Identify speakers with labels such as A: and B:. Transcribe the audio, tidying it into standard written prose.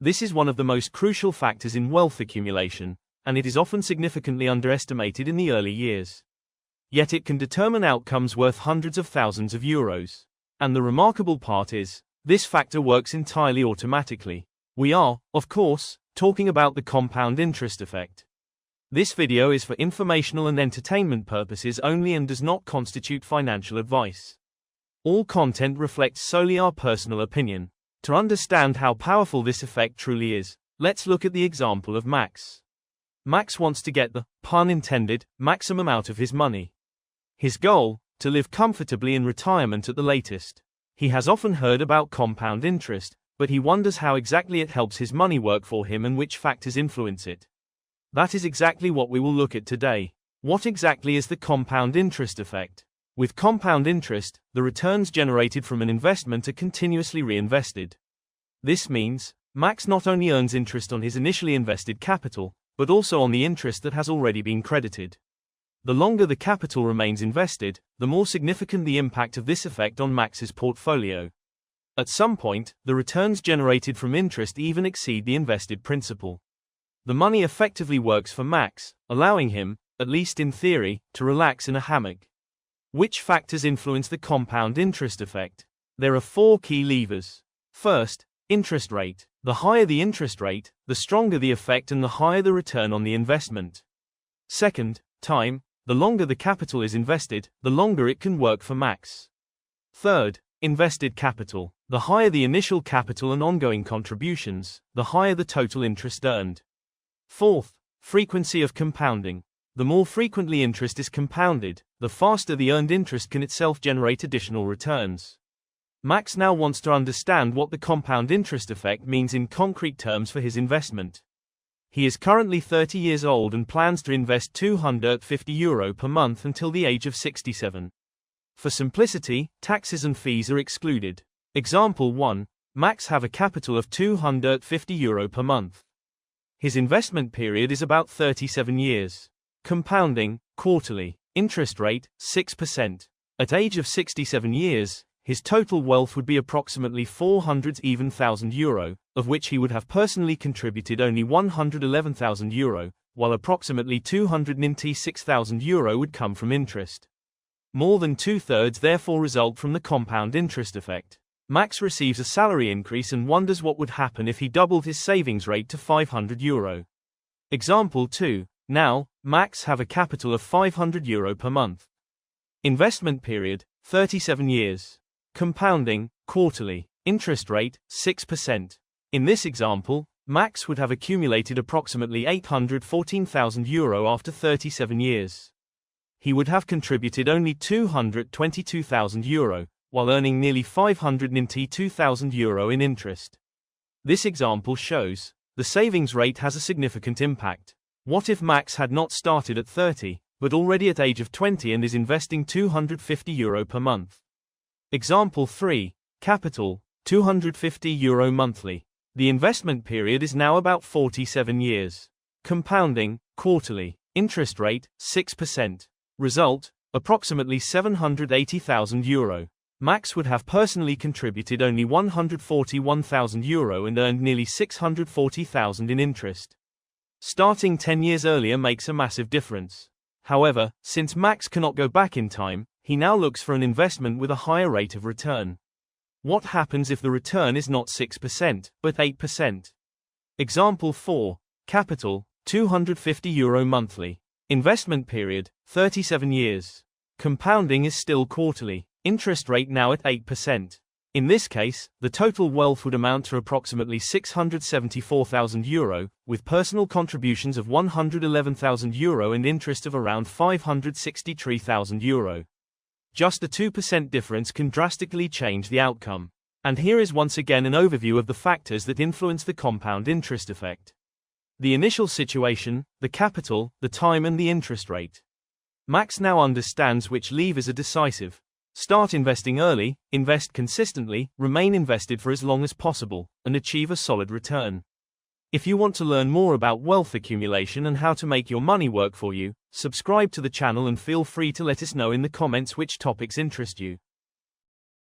A: This is one of the most crucial factors in wealth accumulation, and it is often significantly underestimated in the early years. Yet it can determine outcomes worth hundreds of thousands of euros. And the remarkable part is, this factor works entirely automatically. We are, of course, talking about the compound interest effect. This video is for informational and entertainment purposes only and does not constitute financial advice. All content reflects solely our personal opinion. To understand how powerful this effect truly is, let's look at the example of Max. Max wants to get the, pun intended, maximum out of his money. His goal, to live comfortably in retirement at the latest. He has often heard about compound interest, but he wonders how exactly it helps his money work for him and which factors influence it. That is exactly what we will look at today. What exactly is the compound interest effect? With compound interest, the returns generated from an investment are continuously reinvested. This means, Max not only earns interest on his initially invested capital, but also on the interest that has already been credited. The longer the capital remains invested, the more significant the impact of this effect on Max's portfolio. At some point, the returns generated from interest even exceed the invested principal. The money effectively works for Max, allowing him, at least in theory, to relax in a hammock. Which factors influence the compound interest effect? There are four key levers. First, interest rate. The higher the interest rate, the stronger the effect and the higher the return on the investment. Second, time. The longer the capital is invested, the longer it can work for Max. Third, invested capital. The higher the initial capital and ongoing contributions, the higher the total interest earned. Fourth, frequency of compounding. The more frequently interest is compounded, the faster the earned interest can itself generate additional returns. Max now wants to understand what the compound interest effect means in concrete terms for his investment. He is currently 30 years old and plans to invest €250 per month until the age of 67. For simplicity, taxes and fees are excluded. Example 1. Max have a capital of €250 per month. His investment period is about 37 years. Compounding, quarterly. Interest rate, 6%. At age of 67 years, his total wealth would be approximately €400,000, of which he would have personally contributed only €111,000, while approximately €296,000 would come from interest. More than two-thirds therefore result from the compound interest effect. Max receives a salary increase and wonders what would happen if he doubled his savings rate to €500. Example 2. Now, Max have a capital of €500 per month. Investment period, 37 years. Compounding, quarterly. Interest rate, 6%. In this example, Max would have accumulated approximately €814,000 after 37 years. He would have contributed only €222,000, while earning nearly €592,000 in interest. This example shows, the savings rate has a significant impact. What if Max had not started at 30, but already at age of 20 and is investing €250 per month? Example 3. Capital, €250 monthly. The investment period is now about 47 years. Compounding, quarterly. Interest rate, 6%. Result, approximately €780,000. Max would have personally contributed only €141,000 and earned nearly €640,000 in interest. Starting 10 years earlier makes a massive difference. However, since Max cannot go back in time, he now looks for an investment with a higher rate of return. What happens if the return is not 6%, but 8%? Example 4. Capital, €250 monthly. Investment period, 37 years. Compounding is still quarterly. Interest rate now at 8%. In this case, the total wealth would amount to approximately €674,000, with personal contributions of €111,000 and interest of around €563,000. Just a 2% difference can drastically change the outcome. And here is once again an overview of the factors that influence the compound interest effect. The initial situation, the capital, the time and the interest rate. Max now understands which levers are decisive. Start investing early, invest consistently, remain invested for as long as possible, and achieve a solid return. If you want to learn more about wealth accumulation and how to make your money work for you, subscribe to the channel and feel free to let us know in the comments which topics interest you.